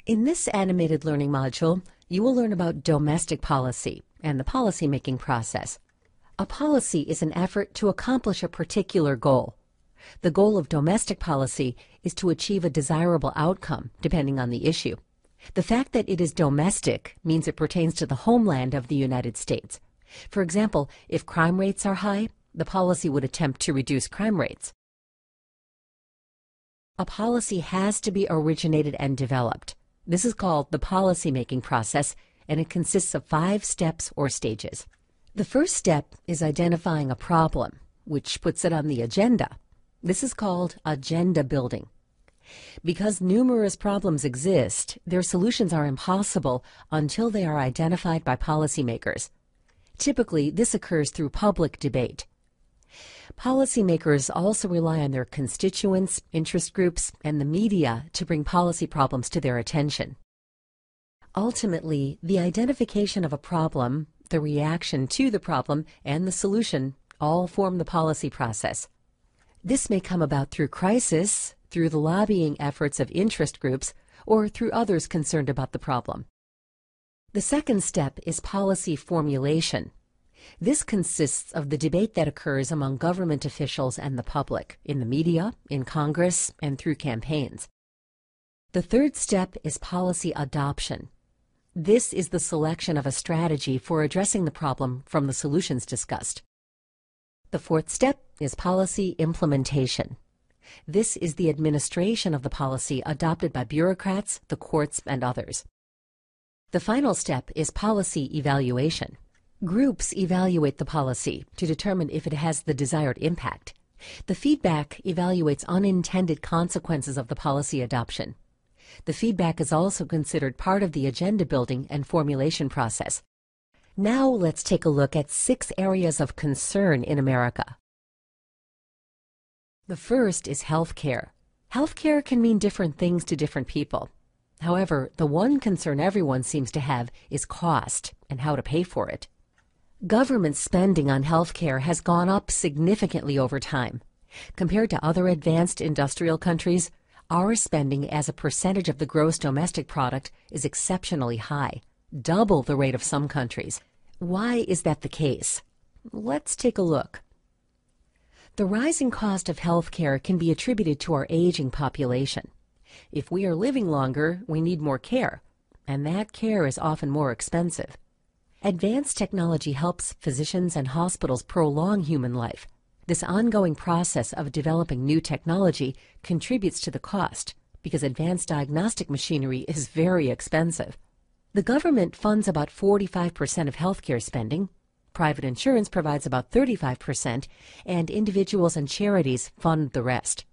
In this animated learning module, you will learn about domestic policy and the policymaking process. A policy is an effort to accomplish a particular goal. The goal of domestic policy is to achieve a desirable outcome, depending on the issue. The fact that it is domestic means it pertains to the homeland of the United States. For example, if crime rates are high, the policy would attempt to reduce crime rates. A policy has to be originated and developed. This is called the policymaking process, and it consists of 5 steps or stages. The first step is identifying a problem, which puts it on the agenda. This is called agenda building. Because numerous problems exist, their solutions are impossible until they are identified by policymakers. Typically, this occurs through public debate. Policymakers also rely on their constituents, interest groups, and the media to bring policy problems to their attention. Ultimately, the identification of a problem, the reaction to the problem, and the solution all form the policy process. This may come about through crisis, through the lobbying efforts of interest groups, or through others concerned about the problem. The second step is policy formulation. This consists of the debate that occurs among government officials and the public, in the media, in Congress, and through campaigns. The third step is policy adoption. This is the selection of a strategy for addressing the problem from the solutions discussed. The fourth step is policy implementation. This is the administration of the policy adopted by bureaucrats, the courts, and others. The final step is policy evaluation. Groups evaluate the policy to determine if it has the desired impact. The feedback evaluates unintended consequences of the policy adoption. The feedback is also considered part of the agenda building and formulation process. Now let's take a look at 6 areas of concern in America. The first is healthcare. Healthcare can mean different things to different people. However, the one concern everyone seems to have is cost and how to pay for it. Government spending on healthcare has gone up significantly over time. Compared to other advanced industrial countries, our spending as a percentage of the gross domestic product is exceptionally high, double the rate of some countries. Why is that the case? Let's take a look. The rising cost of healthcare can be attributed to our aging population. If we are living longer, we need more care, and that care is often more expensive. Advanced technology helps physicians and hospitals prolong human life. This ongoing process of developing new technology contributes to the cost because advanced diagnostic machinery is very expensive. The government funds about 45% of healthcare spending, private insurance provides about 35%, and individuals and charities fund the rest.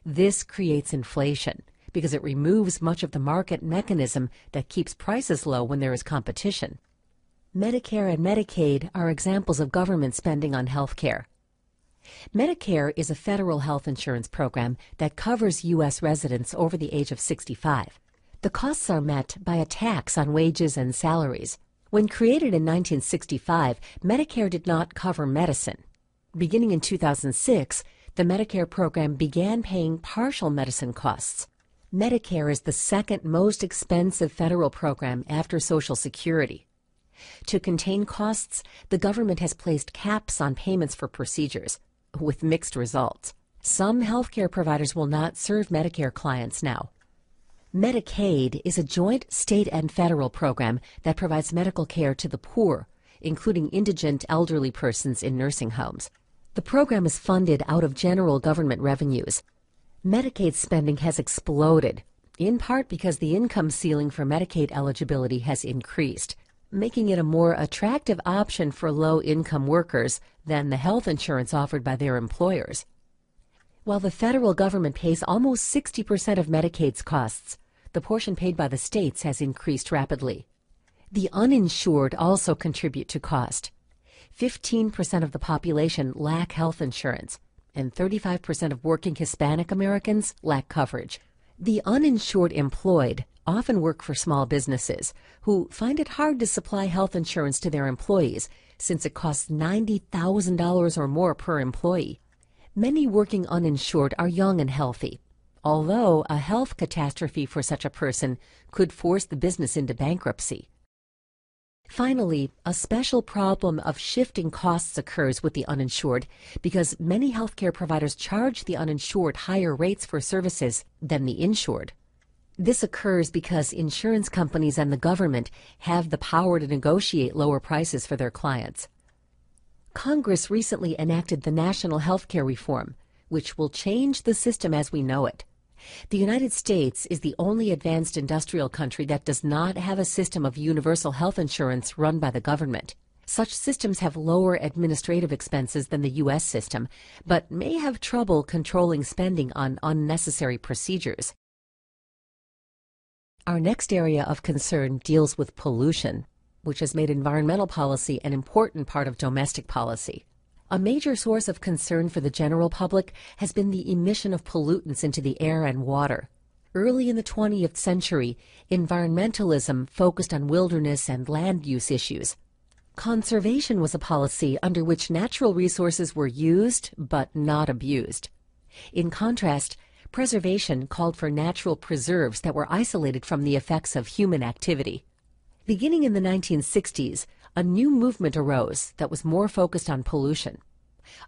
This creates inflation because it removes much of the market mechanism that keeps prices low when there is competition. Medicare and Medicaid are examples of government spending on health care. Medicare is a federal health insurance program that covers U.S. residents over the age of 65. The costs are met by a tax on wages and salaries. When created in 1965, Medicare did not cover medicine. Beginning in 2006, the Medicare program began paying partial medicine costs. Medicare is the second most expensive federal program after Social Security. To contain costs, the government has placed caps on payments for procedures, with mixed results. Some healthcare providers will not serve Medicare clients now. Medicaid is a joint state and federal program that provides medical care to the poor, including indigent elderly persons in nursing homes. The program is funded out of general government revenues. Medicaid spending has exploded, in part because the income ceiling for Medicaid eligibility has increased, making it a more attractive option for low-income workers than the health insurance offered by their employers. While the federal government pays almost 60% of Medicaid's costs, the portion paid by the states has increased rapidly. The uninsured also contribute to cost. 15% of the population lack health insurance, and 35% of working Hispanic Americans lack coverage. The uninsured employed often work for small businesses who find it hard to supply health insurance to their employees since it costs $90,000 or more per employee. Many working uninsured are young and healthy. although a health catastrophe for such a person could force the business into bankruptcy. Finally, a special problem of shifting costs occurs with the uninsured because many healthcare providers charge the uninsured higher rates for services than the insured. This occurs because insurance companies and the government have the power to negotiate lower prices for their clients. Congress recently enacted the National Healthcare Reform, which will change the system as we know it. The United States is the only advanced industrial country that does not have a system of universal health insurance run by the government. Such systems have lower administrative expenses than the U.S. system, but may have trouble controlling spending on unnecessary procedures. Our next area of concern deals with pollution, which has made environmental policy an important part of domestic policy. A major source of concern for the general public has been the emission of pollutants into the air and water. Early in the 20th century, environmentalism focused on wilderness and land use issues. Conservation was a policy under which natural resources were used but not abused. In contrast, preservation called for natural preserves that were isolated from the effects of human activity. Beginning in the 1960s, a new movement arose that was more focused on pollution.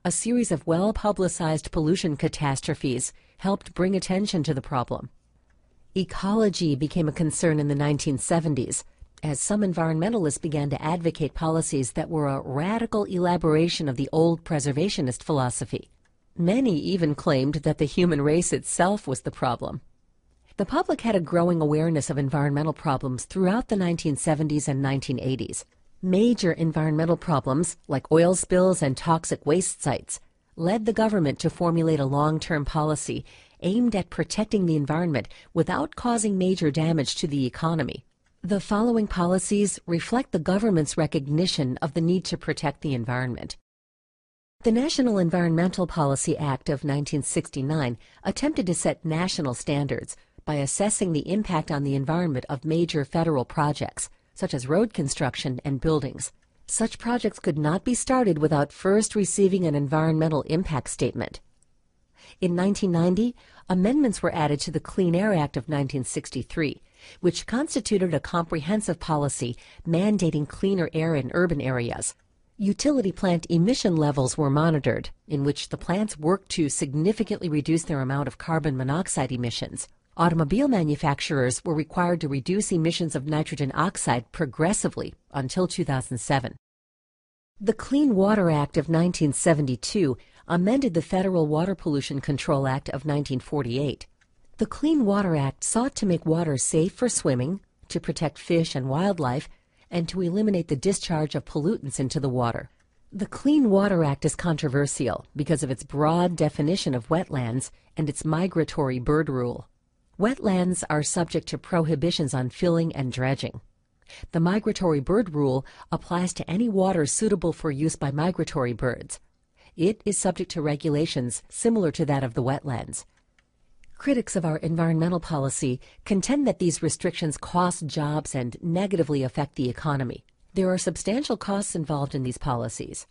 A series of well-publicized pollution catastrophes helped bring attention to the problem. Ecology became a concern in the 1970s, as some environmentalists began to advocate policies that were a radical elaboration of the old preservationist philosophy. Many even claimed that the human race itself was the problem. The public had a growing awareness of environmental problems throughout the 1970s and 1980s. Major environmental problems, like oil spills and toxic waste sites, led the government to formulate a long-term policy aimed at protecting the environment without causing major damage to the economy. The following policies reflect the government's recognition of the need to protect the environment. The National Environmental Policy Act of 1969 attempted to set national standards by assessing the impact on the environment of major federal projects, such as road construction and buildings. Such projects could not be started without first receiving an environmental impact statement. In 1990, amendments were added to the Clean Air Act of 1963, which constituted a comprehensive policy mandating cleaner air in urban areas. Utility plant emission levels were monitored, in which the plants worked to significantly reduce their amount of carbon monoxide emissions. Automobile manufacturers were required to reduce emissions of nitrogen oxide progressively until 2007. The Clean Water Act of 1972 amended the Federal Water Pollution Control Act of 1948. The Clean Water Act sought to make water safe for swimming, to protect fish and wildlife, and to eliminate the discharge of pollutants into the water. The Clean Water Act is controversial because of its broad definition of wetlands and its migratory bird rule. Wetlands are subject to prohibitions on filling and dredging. The migratory bird rule applies to any water suitable for use by migratory birds. It is subject to regulations similar to that of the wetlands. Critics of our environmental policy contend that these restrictions cost jobs and negatively affect the economy. There are substantial costs involved in these policies.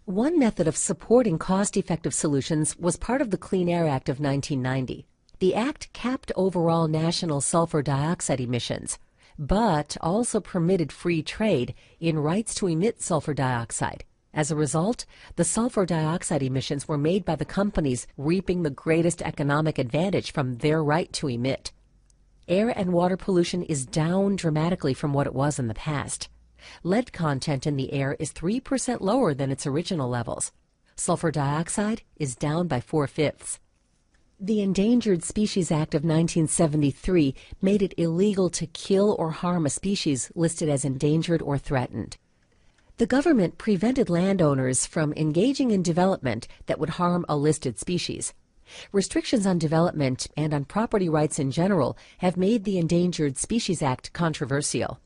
One method of supporting cost-effective solutions was part of the Clean Air Act of 1990. The Act capped overall national sulfur dioxide emissions, but also permitted free trade in rights to emit sulfur dioxide. As a result, the sulfur dioxide emissions were made by the companies reaping the greatest economic advantage from their right to emit. Air and water pollution is down dramatically from what it was in the past. Lead content in the air is 3% lower than its original levels. Sulfur dioxide is down by 4/5. The Endangered Species Act of 1973 made it illegal to kill or harm a species listed as endangered or threatened. The government prevented landowners from engaging in development that would harm a listed species. Restrictions on development and on property rights in general have made the Endangered Species Act controversial.